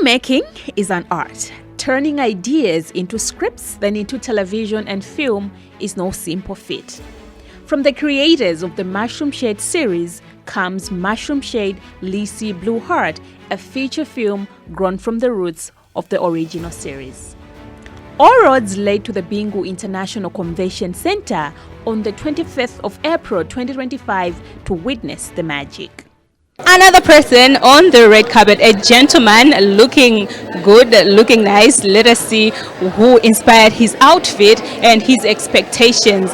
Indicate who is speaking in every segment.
Speaker 1: Filmmaking is an art. Turning ideas into scripts, then into television and film is no simple feat. From the creators of the Mushroom Shade series comes Mushroom Shade Lissy Blue Heart, a feature film grown from the roots of the original series. All roads led to the Bingu International Convention Center on the 25th of April 2025 to witness the magic. Another person on the red carpet, a gentleman looking good, looking nice. Let us see who inspired his outfit and his expectations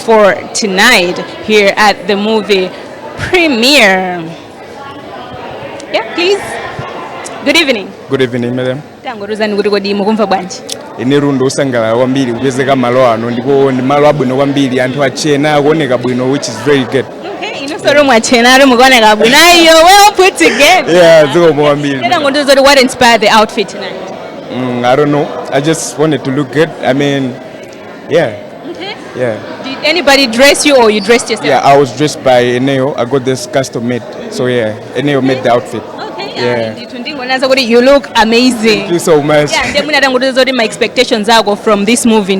Speaker 1: for tonight here at the movie premiere. Yeah, please. Good evening.
Speaker 2: Good evening, madam.
Speaker 1: Tangoruzani kuti kodi mukumva bwanji?
Speaker 2: Ine rundo usangalala kwambiri kupezeka malo ano ndipo ndi malo abwino kwambiri anthu achena akuoneka bwino, which is very good.
Speaker 1: Well put together.
Speaker 2: Yeah,
Speaker 1: what inspired the outfit tonight?
Speaker 2: I don't know. I just wanted to look good. I mean, yeah.
Speaker 1: Okay.
Speaker 2: Yeah.
Speaker 1: Did anybody dress you or you dressed yourself?
Speaker 2: Yeah, I was dressed by Eneo. I got this custom made. So yeah, Eneo made the outfit.
Speaker 1: Okay.
Speaker 2: Yeah.
Speaker 1: You look amazing.
Speaker 2: Thank you so much.
Speaker 1: Yeah, my expectations are from this movie.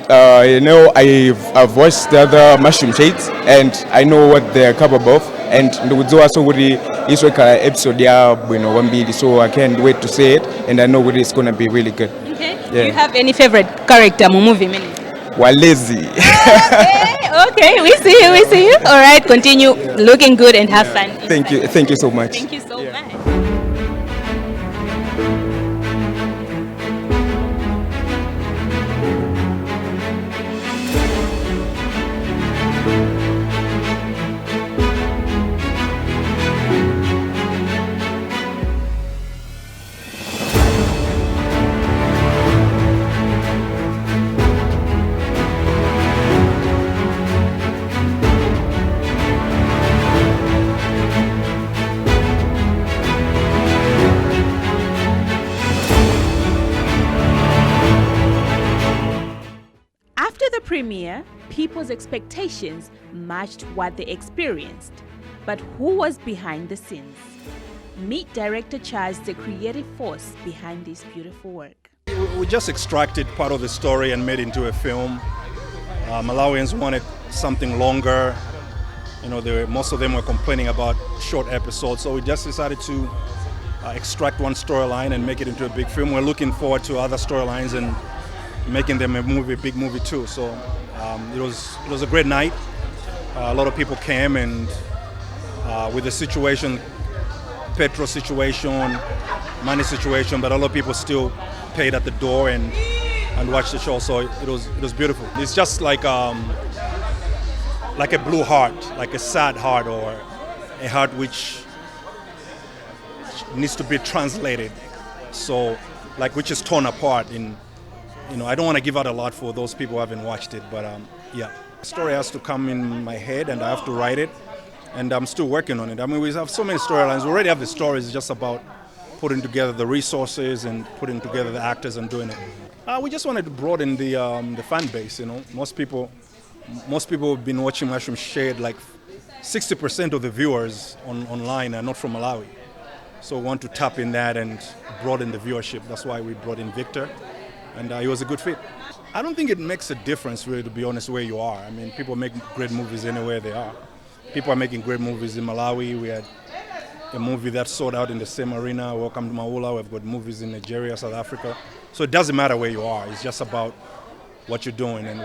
Speaker 2: I've watched the other Mushroom Shades and I know what they're capable of, and this episode so I can't wait to see it, and I know it's going to be really good.
Speaker 1: Okay.
Speaker 2: Yeah.
Speaker 1: Do you have any favorite character in the movie?
Speaker 2: Lizzy.
Speaker 1: Okay, we see you. All right, continue looking good and have fun.
Speaker 2: Thank you so much.
Speaker 1: Thank you so much. Premiere, people's expectations matched what they experienced. But who was behind the scenes? Meet director Charles, the creative force behind this beautiful work.
Speaker 3: We just extracted part of the story and made it into a film. Malawians wanted something longer. Most of them were complaining about short episodes, so we just decided to extract one storyline and make it into a big film. We're looking forward to other storylines and making them a big movie too. So it was a great night. A lot of people came, and with the situation, petrol situation, money situation, but a lot of people still paid at the door and watched the show. So it was beautiful. It's just like a blue heart, like a sad heart, or a heart which needs to be translated. So which is torn apart in. I don't want to give out a lot for those people who haven't watched it, but yeah. The story has to come in my head and I have to write it, and I'm still working on it. I mean, we have so many storylines. We already have the stories. It's just about putting together the resources and putting together the actors and doing it. We just wanted to broaden the fan base, Most people have been watching Mushroom Shade. Like 60% of the viewers online are not from Malawi. So we want to tap in that and broaden the viewership. That's why we brought in Victor. And it was a good fit. I don't think it makes a difference, really, to be honest, where you are. I mean, people make great movies anywhere they are. People are making great movies in Malawi. We had a movie that sold out in the same arena, Welcome to Maula. We've got movies in Nigeria, South Africa. So it doesn't matter where you are. It's just about what you're doing and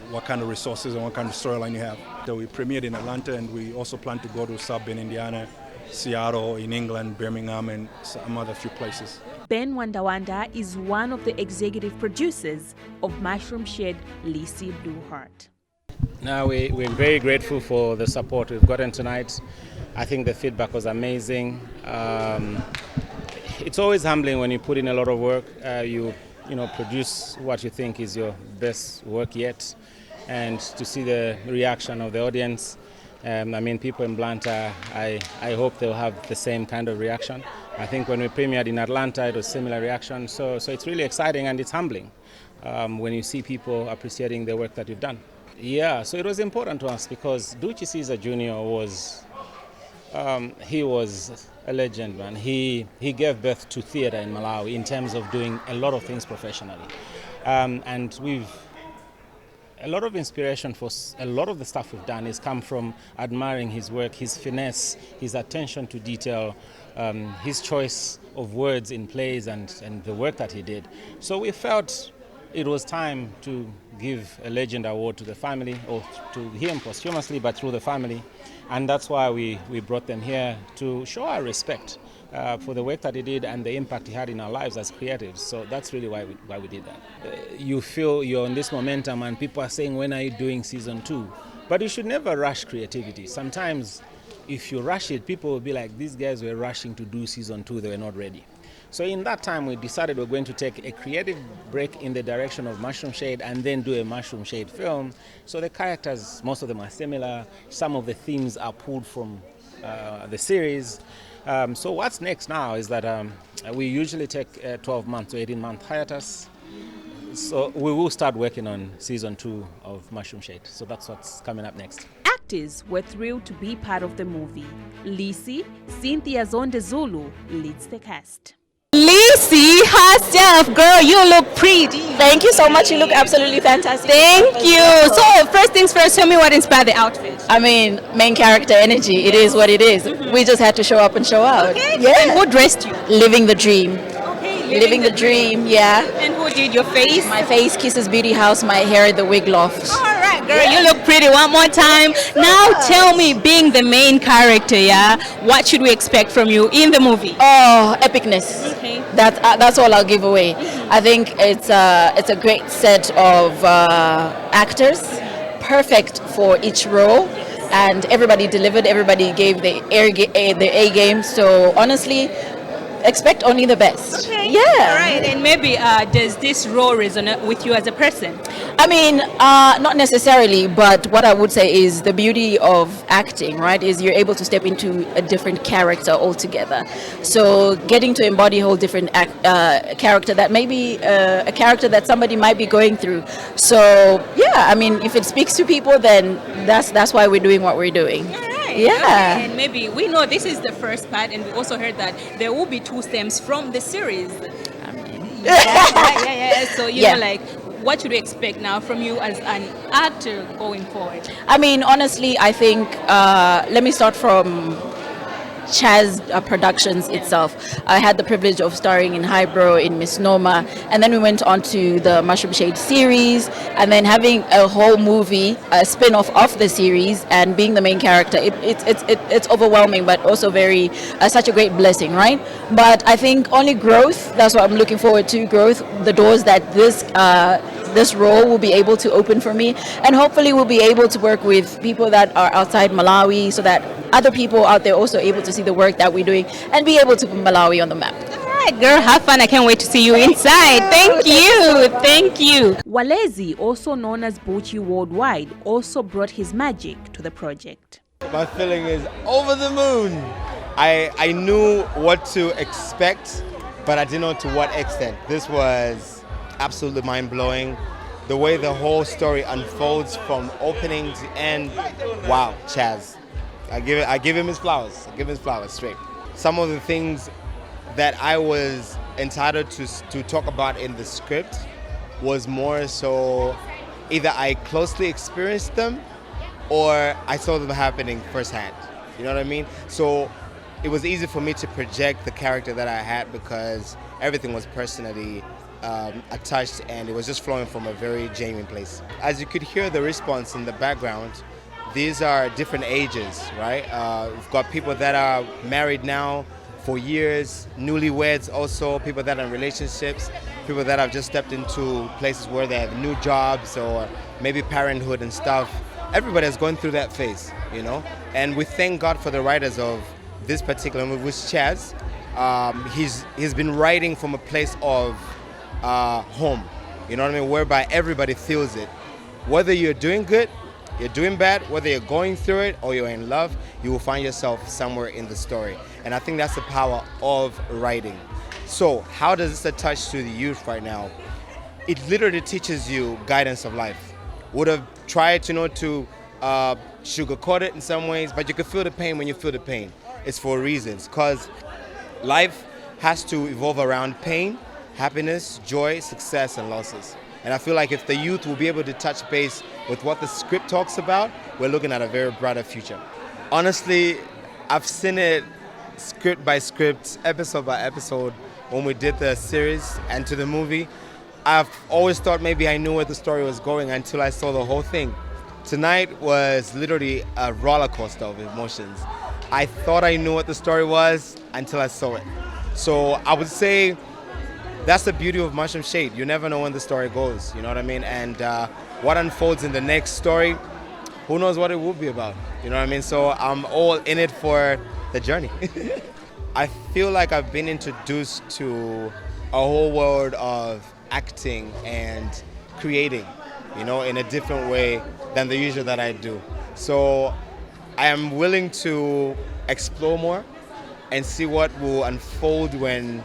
Speaker 3: what kind of resources and what kind of storyline you have. So we premiered in Atlanta, and we also plan to go to South Bend, Indiana, Seattle, in England, Birmingham, and some other few places.
Speaker 1: Ben Wanda is one of the executive producers of Mushroom Shade Lissy Blue Heart.
Speaker 4: Now we're very grateful for the support we've gotten tonight. I think the feedback was amazing. It's always humbling when you put in a lot of work. You produce what you think is your best work yet, and to see the reaction of the audience. People in Atlanta, I hope they'll have the same kind of reaction. I think when we premiered in Atlanta, it was similar reaction. So it's really exciting and it's humbling when you see people appreciating the work that you've done. Yeah, so it was important to us because Duchi Caesar Jr. was He was a legend, man. He gave birth to theater in Malawi in terms of doing a lot of things professionally. And a lot of inspiration for a lot of the stuff we've done has come from admiring his work, his finesse, his attention to detail, his choice of words in plays and the work that he did. So we felt it was time to give a Legend Award to the family, or to him posthumously, but through the family. And that's why we brought them here to show our respect for the work that he did and the impact he had in our lives as creatives. So that's really why we did that. You feel you're on this momentum and people are saying, when are you doing season 2? But you should never rush creativity. Sometimes if you rush it, people will be like, these guys were rushing to do season 2, they were not ready. So in that time, we decided we're going to take a creative break in the direction of Mushroom Shade and then do a Mushroom Shade film. So the characters, most of them are similar. Some of the themes are pulled from the series. So what's next now is that we usually take a 12-month to 18-month hiatus. So we will start working on season 2 of Mushroom Shade. So that's what's coming up next.
Speaker 1: Actors were thrilled to be part of the movie. Lissy, Cynthia Zonde Zulu, leads the cast.
Speaker 5: Lissy herself, girl, you look pretty. Thank you so much. You look absolutely fantastic. Thank you. So, first things first, tell me what inspired the outfit. I mean, main character energy. It is what it is. We just had to show up and show out. Okay. Yeah. And who dressed you? Living the dream. Okay. Living the dream. Yeah. And who did your face? My face, Kisses Beauty House. My hair, the Wig Loft. All right, girl, you look pretty. One more time. Now, tell me, being the main character, yeah, what should we expect from you in the movie? Oh, epicness. Okay. That's all I'll give away. I think it's a great set of actors, perfect for each role, and everybody delivered. Everybody gave the A game. So honestly, expect only the best. Okay. Yeah. All right. And maybe does this role resonate with you as a person? I mean, not necessarily, but what I would say is the beauty of acting, right, is you're able to step into a different character altogether. So getting to embody a whole different character that may be a character that somebody might be going through. So yeah, I mean, if it speaks to people, then that's why we're doing what we're doing. Yeah. Okay. And maybe we know this is the first part, and we also heard that there will be 2 stems from the series. I mean, yeah. So you know, like, what should we expect now from you as an actor going forward? I mean, honestly, I think let me start from Chaz Productions itself. I had the privilege of starring in Highbrow, in Misnomer, and then we went on to the Mushroom Shade series, and then having a whole movie, a spin-off of the series, and being the main character. It's overwhelming, but also very such a great blessing, right? But I think only growth. That's what I'm looking forward to. Growth, the doors that this role will be able to open for me, and hopefully we'll be able to work with people that are outside Malawi, so that other people out there also able to see the work that we're doing and be able to put Malawi on the map. All right, girl, have fun. I can't wait to see you inside. Thank you.
Speaker 1: Walezi, also known as Buchi Worldwide, also brought his magic to the project.
Speaker 6: My feeling is over the moon. I knew what to expect, but I didn't know to what extent. This was absolutely mind-blowing. The way the whole story unfolds from opening to end. Wow, Chaz. I give him his flowers. I give him his flowers straight. Some of the things that I was entitled to talk about in the script was more so either I closely experienced them or I saw them happening firsthand. You know what I mean? So it was easy for me to project the character that I had because everything was personally attached, and it was just flowing from a very genuine place. As you could hear the response in the background, these are different ages, right? We've got people that are married now for years, newlyweds also, people that are in relationships, people that have just stepped into places where they have new jobs or maybe parenthood and stuff. Everybody is going through that phase, you know? And we thank God for the writers of this particular movie, which Chaz. He's been writing from a place of home, you know what I mean, whereby everybody feels it. Whether you're doing good, you're doing bad, whether you're going through it or you're in love, you will find yourself somewhere in the story. And I think that's the power of writing. So how does this attach to the youth right now? It literally teaches you guidance of life. Would have tried to sugarcoat it in some ways, but you can feel the pain when you feel the pain. it's for reasons. Because life has to evolve around pain, happiness, joy, success, and losses. And I feel like if the youth will be able to touch base with what the script talks about, we're looking at a very brighter future. Honestly, I've seen it script by script, episode by episode when we did the series and to the movie. I've always thought maybe I knew where the story was going until I saw the whole thing. Tonight was literally a roller coaster of emotions. I thought I knew what the story was until I saw it. So I would say that's the beauty of Mushroom Shade. You never know when the story goes, you know what I mean? And what unfolds in the next story, who knows what it will be about, you know what I mean? So I'm all in it for the journey. I feel like I've been introduced to a whole world of acting and creating, you know, in a different way than the usual that I do. So I am willing to explore more and see what will unfold when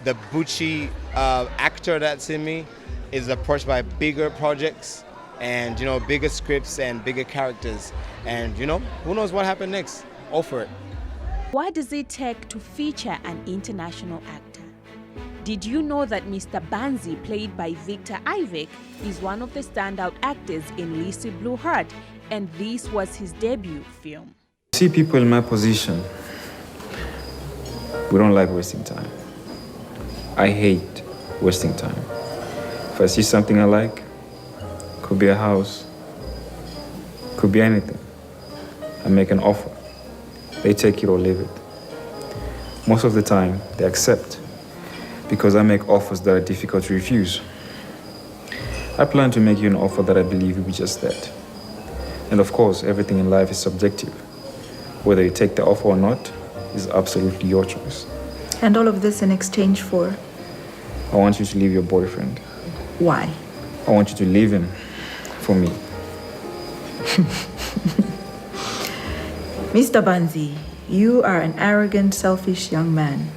Speaker 6: the Bucci actor that's in me is approached by bigger projects and, you know, bigger scripts and bigger characters. And, you know, who knows what happened next? All for it.
Speaker 1: What does it take to feature an international actor? Did you know that Mr. Banzi, played by Victor Ivek, is one of the standout actors in Lissy Blue Heart, and this was his debut film?
Speaker 7: See, people in my position, we don't like wasting time. I hate wasting time. If I see something I like, could be a house, could be anything, I make an offer. They take it or leave it. Most of the time, they accept because I make offers that are difficult to refuse. I plan to make you an offer that I believe will be just that. And of course, everything in life is subjective. Whether you take the offer or not is absolutely your choice.
Speaker 8: And all of this in exchange for?
Speaker 7: I want you to leave your boyfriend.
Speaker 8: Why?
Speaker 7: I want you to leave him for me.
Speaker 8: Mr. Banzi, you are an arrogant, selfish young man.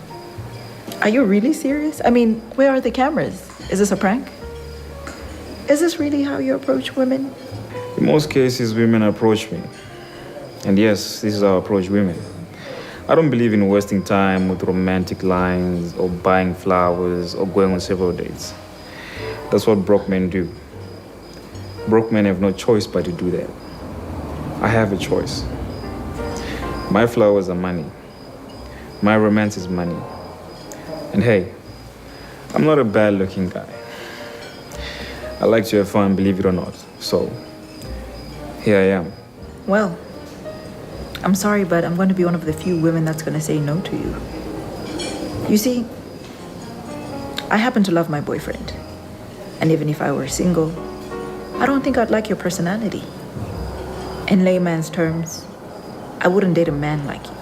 Speaker 8: Are you really serious? I mean, where are the cameras? Is this a prank? Is this really how you approach women?
Speaker 7: In most cases, women approach me. And yes, this is how I approach women. I don't believe in wasting time with romantic lines or buying flowers or going on several dates. That's what broke men do. Broke men have no choice but to do that. I have a choice. My flowers are money. My romance is money. And hey, I'm not a bad-looking guy. I like to have fun, believe it or not. So, here I am.
Speaker 8: Well, I'm sorry, but I'm going to be one of the few women that's going to say no to you. You see, I happen to love my boyfriend. And even if I were single, I don't think I'd like your personality. In layman's terms, I wouldn't date a man like you.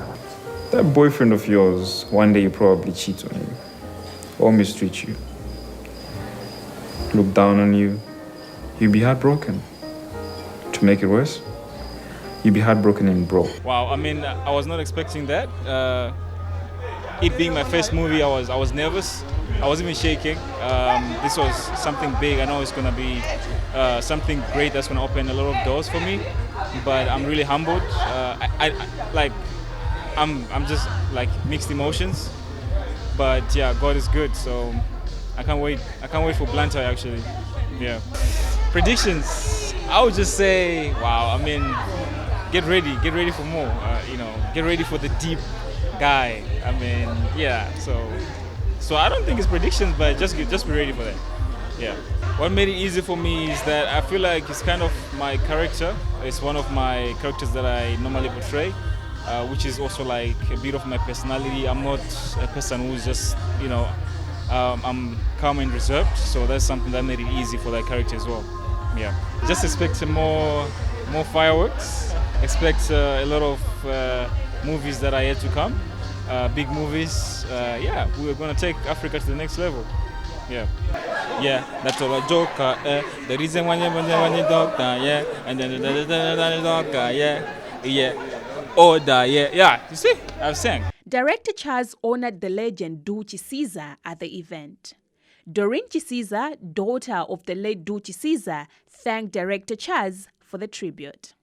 Speaker 7: That boyfriend of yours, one day you probably cheat on you or mistreat you. Look down on you, you'll be heartbroken. To make it worse, you'll be heartbroken and broke.
Speaker 4: Wow, I mean, I was not expecting that. It being my first movie, I was nervous. I was even shaking. This was something big. I know it's gonna be something great that's gonna open a lot of doors for me. But I'm really humbled. I'm just like mixed emotions. But yeah, God is good. So I can't wait. I can't wait for Blantyre actually. Yeah. Predictions. I would just say, wow. I mean, get ready for more. Get ready for the deep guy. I mean, yeah. So I don't think it's predictions, but just be ready for that. Yeah. What made it easy for me is that I feel like it's kind of my character. It's one of my characters that I normally portray, which is also like a bit of my personality. I'm not a person who's just, I'm calm and reserved. So that's something that made it easy for that character as well. Yeah. Just expect more fireworks. Expect a lot of movies that are yet to come. Big movies. We're going to take Africa to the next level. Yeah, that's all a joke. The reason when you doctor, yeah, and then the doctor, yeah, order, yeah. You see, I've sang.
Speaker 1: Director Charles honored the legend Duchi Caesar at the event. Doreen Caesar, daughter of the late Duchi Caesar, thanked Director Charles for the tribute.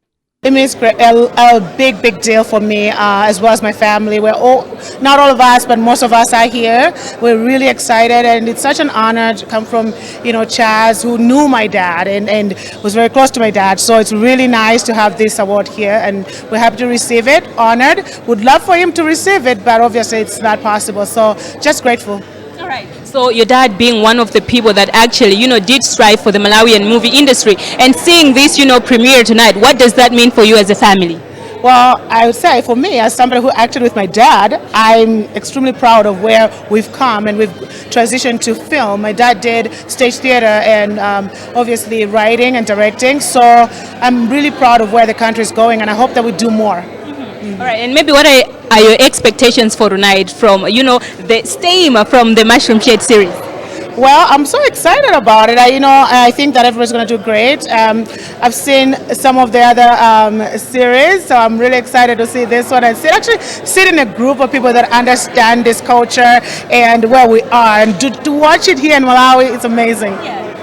Speaker 9: It means a big deal for me, as well as my family. Not all of us, but most of us are here. We're really excited, and it's such an honor to come from, Chaz, who knew my dad and was very close to my dad. So it's really nice to have this award here, and we're happy to receive it, honored. Would love for him to receive it, but obviously it's not possible. So just grateful.
Speaker 1: All right. So your dad being one of the people that actually, did strive for the Malawian movie industry, and seeing this, premiere tonight, what does that mean for you as a family?
Speaker 9: Well, I would say for me, as somebody who acted with my dad, I'm extremely proud of where we've come, and we've transitioned to film. My dad did stage theater and obviously writing and directing. So I'm really proud of where the country is going, and I hope that we do more.
Speaker 1: All right, and maybe what are your expectations for tonight from, the steam from the Mushroom Shade series?
Speaker 9: Well, I'm so excited about it. I think that everyone's going to do great. I've seen some of the other series, so I'm really excited to see this one and sit in a group of people that understand this culture and where we are. And to watch it here in Malawi, it's amazing.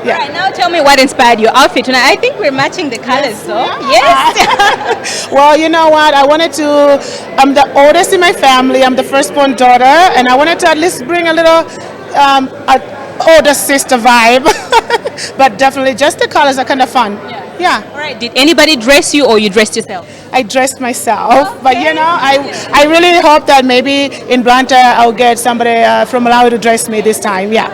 Speaker 1: Yeah. All right, now tell me what inspired your outfit tonight. I think we're matching the colors, though. Yes.
Speaker 9: Well, you know what? I'm the oldest in my family. I'm the firstborn daughter, and I wanted to at least bring a little older sister vibe. But definitely, just the colors are kind of fun. Yeah.
Speaker 1: All right. Did anybody dress you, or you dressed yourself?
Speaker 9: I dressed myself, but I really hope that maybe in Blantyre I'll get somebody from Malawi to dress me this time. Yeah.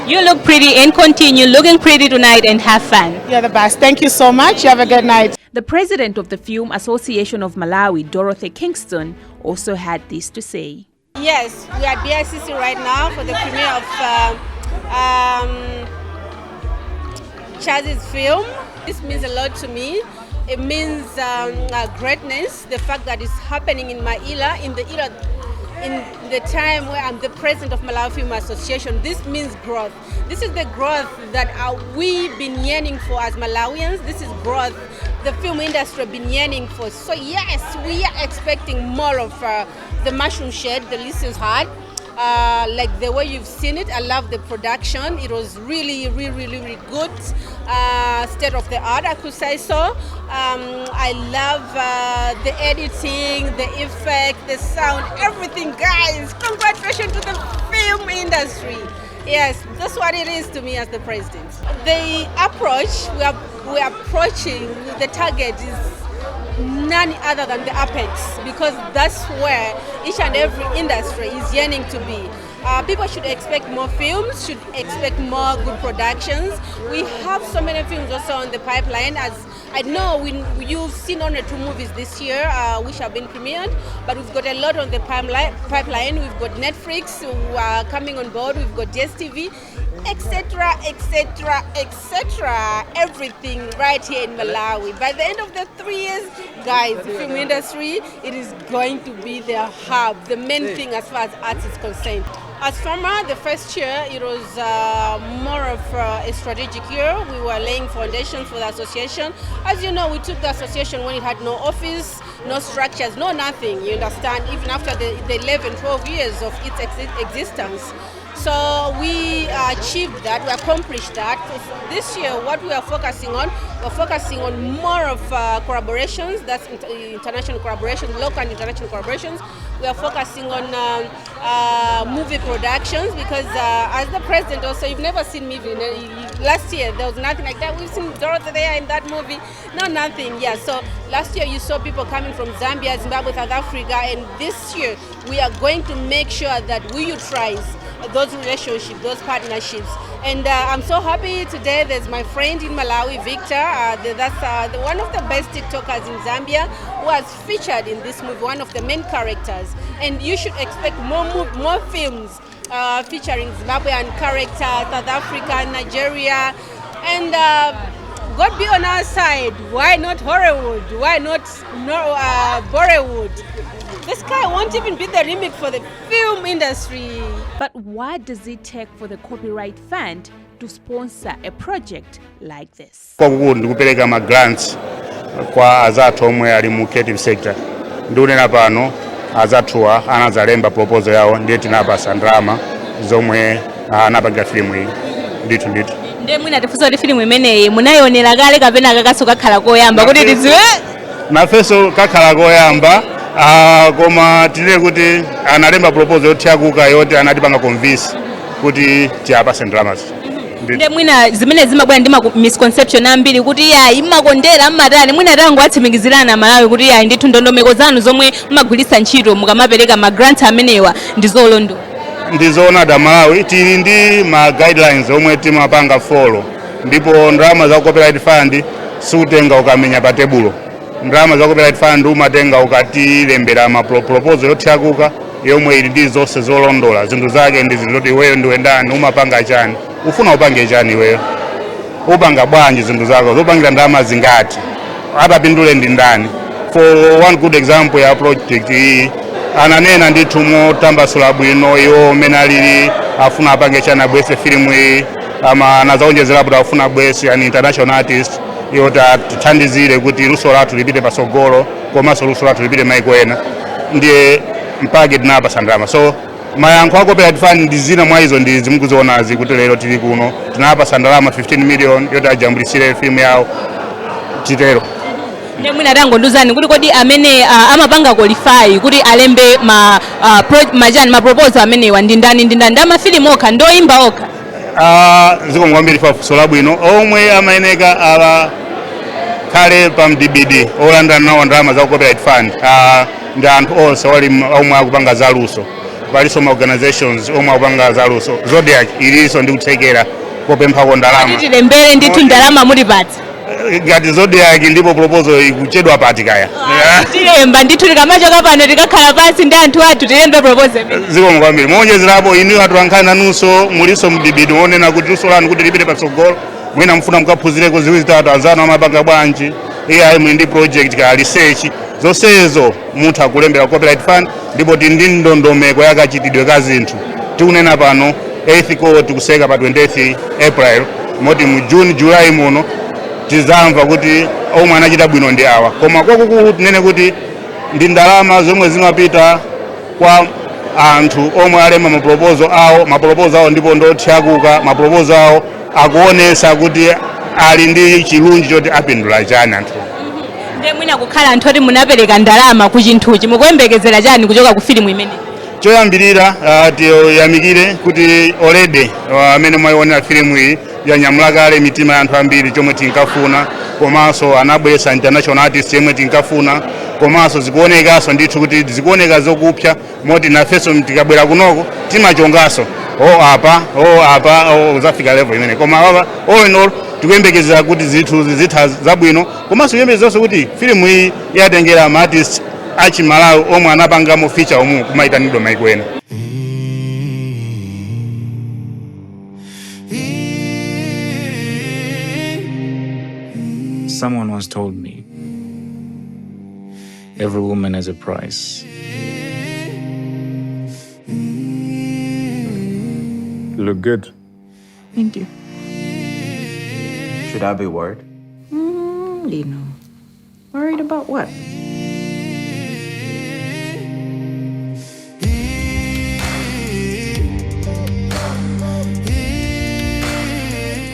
Speaker 1: You look pretty, and continue looking pretty tonight, and have fun.
Speaker 9: You're the best. Thank you so much. You have a good night.
Speaker 1: The president of the Film Association of Malawi, Dorothy Kingston, also had this to say.
Speaker 10: Yes, we are at BICC right now for the premiere of Chaz's film. This means a lot to me. It means greatness, the fact that it's happening in my era, in the time where I'm the president of Malawi Film Association. This means growth. This is the growth that we've been yearning for as Malawians. This is growth the film industry been yearning for. So yes, we are expecting more of the Mushroom Shade, the Lissy's Heart. Like the way you've seen it, I love the production. It was really good, state of the art, I could say so. I love the editing, the effect, the sound, everything, guys. Congratulations to the film industry. Yes, that's what it is to me as the president. The approach we're approaching, the target is none other than the apex, because that's where each and every industry is yearning to be. People should expect more films, should expect more good productions. We have so many films also on the pipeline. As I know, you've seen only 2 movies this year which have been premiered, but we've got a lot on the pipeline. We've got Netflix who are coming on board, we've got DSTV, etc., everything right here in Malawi. By the end of the 3 years, guys, the film industry, it is going to be the hub, the main thing as far as arts is concerned. As former, the first year, it was more of a strategic year. We were laying foundations for the association. As you know, we took the association when it had no office, no structures, no nothing, you understand, even after the 11, 12 years of its existence. So we achieved that, we accomplished that. This year, what we are focusing on, we're focusing on more of collaborations, that's international collaborations, local and international collaborations. We are focusing on movie productions, because as the president also, you've never seen me, last year there was nothing like that. We've seen Dorothy there in that movie, no nothing, yeah. So last year you saw people coming from Zambia, Zimbabwe, South Africa, and this year we are going to make sure that we utilize those relationships, those partnerships. And I'm so happy today. There's my friend in Malawi, Victor. That's one of the best TikTokers in Zambia, who has featured in this movie, one of the main characters. And you should expect more films featuring Zimbabwean characters, South Africa, Nigeria. And God be on our side. Why not Hollywood? Why not Bollywood? The sky won't even be the limit for the film industry.
Speaker 1: But what does it take for the Copyright Fund to sponsor a project like this?
Speaker 11: Kupeleka ma grants kwa azatu omwe ali mu creative sector. Ndunena pano azatu anazalemba proposal yawo ndiye tinapasa ndrama zomwe anapanga film iyi. Nditu.
Speaker 1: Ndiye mwina tifuso kuti film imeneyi munayionera kale kapena kakaso kakhala koyamba kuti tiziwe?
Speaker 11: nafenso kakhala koyamba koma tile kuti analemba proposal yotyakuka yoti anatipanga convince kuti tiyapase ndalamazi.
Speaker 1: Nde mwina zimene zimabwera ndi misconception ambiri kuti ya imakondera mmatani mwina tango atsimikizirana Malawi kuti ya ndithu ndondomeko zanu zomwe mumagwiritsa ntchito mukamapereka ma grant amenewa ndi zolondola.
Speaker 11: Ndizoona da Malawi tili ndi ma guidelines omwe timapanga follow, ndipo ndalama za copyright fund sutenga ukamenya pa tebulo. Ndalama za copyright fund umatenga ukatilembera ma proposal yotyakuka yomwe ili ndi zonse zolondola, zinthu zake ndi zinthu kuti iweyo ndiwe ndani, umapanga chani, ufuna upange chani iweyo, upanga bwanji zinthu zako, zopangira ndalama zingati, atapindule ndi ndani. For one good example ya project iyi ananena ndithu motambasula bwino iwo amene alili afuna apange chani abwese filimu iyi, ama anazaonjezera kuti afuna abwese an international artist iwo tathandizire kuti luso lathu lipite pasogolo komanso luso lathu lipite maiko ena, ndiye mpaka tinapasa ndalama. So mayankho a copyright fund ndi zina mwa izo ndi zimukuzionazi kuti lero tili kuno tinapasa ndalama 15 million yoti ajambulitsire filimu yawo chitero.
Speaker 1: Nde mwina tango nduzani kuti kodi amene amapanga qualify kuti alembe ma proposal amenewa ndi ndani ndi amafilimu okha ndoyimba okha?
Speaker 11: Zikongwambiri funso labwino omwe amayeneka kale pa MDBD olanda nawo ndalama za copyright fund ndi anthu onse omwe akupanga zaluso, palinso ma organizations omwe akupanga zaluso. Zodiak ilinso ndi kuthekera kopemphako ndalama
Speaker 1: tilembere ndithu ndalama mulipatsa
Speaker 11: ngati Zodiak ndipo proposal ikuchedwa pati kaya
Speaker 1: tilemba ndithu tikamachoka pano tikakhala pansi ndi anthu athu tilembe proposal.
Speaker 11: Zikongwambiri monjezerapo inu atulankhani nanunso mulinso mdibidi onena kuti luso lanu kuti lipite patsogolo, mwina mfuna mukaphunzireko ziwiri zitatu anzanu amapanga bwanji, iye muli ndi project ka research, zonsezo mutha kulembera copyright fund, ndipo ndi ndondomeko yakachitidwe ka zinthu. Tikunena pano 8th call tikuseka pa 28 April moti mu June July muno tizamva kuti omwe anachita bwino ndi awa, koma kwakukulu tinene kuti ndi ndalama zomwe zimapita kwa anthu omwe alemba maproposal awo ndipo ndotyakuka maproposal awo akuonesa kuti ali ndi chilunji choti apindula chani anthu.
Speaker 1: Nde mwina kukhala anthu oti munapereka ndalama ku chinthuchi mukuyembekezera chani kuchoka ku filimu imene?
Speaker 11: Choyambirira tiyamikire kuti already amene mwaionera filimu iyi yanyamula kale mitima ya anthu ambiri chomwe tinkafuna, komanso anabweretsa international artist yomwe tinkafuna, komanso zikuonekanso ndithu kuti zikuoneka zokupsa moti nafenso tikabwera kunoko timachonganso apa zafika level imene, koma all in all tikuyembekezera kuti zinthu zitha zabwino, komanso tikuyembekezanso kuti filimu iyi yatengera ma artist achi Malawi omwe anapangamo feature omwe kumaitanidwa maiko ena.
Speaker 7: Someone once told me, every woman has a price.
Speaker 2: You look good.
Speaker 8: Thank you.
Speaker 6: Should I be worried?
Speaker 8: Lino. Worried about what?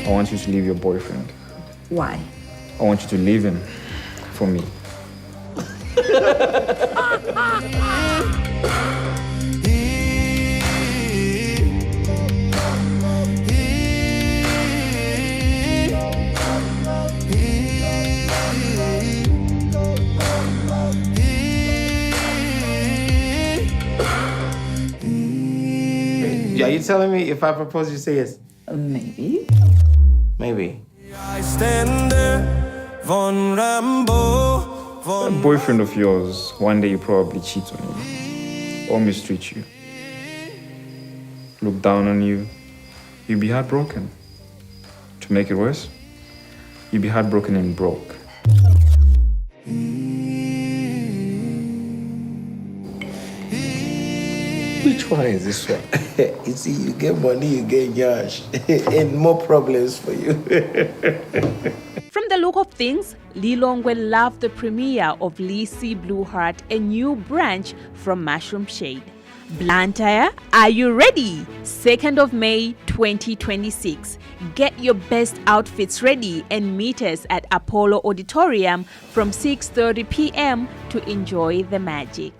Speaker 7: I want you to leave your boyfriend.
Speaker 8: Why?
Speaker 7: I want you to leave him for me.
Speaker 6: Are you telling me if I propose, you say yes?
Speaker 8: Maybe.
Speaker 6: Maybe.
Speaker 7: That boyfriend of yours, one day you probably cheat on you or mistreat you, look down on you, you'll be heartbroken. To make it worse, you'll be heartbroken and broke.
Speaker 6: Which one is this one? You see, you get money, you get yash, and more problems for you.
Speaker 1: From the look of things, Lilongwe loved the premiere of Lissy Blue Heart, a new branch from Mushroom Shade. Blantyre, are you ready? 2nd of May 2026. Get your best outfits ready and meet us at Apollo Auditorium from 6:30 p.m. to enjoy the magic.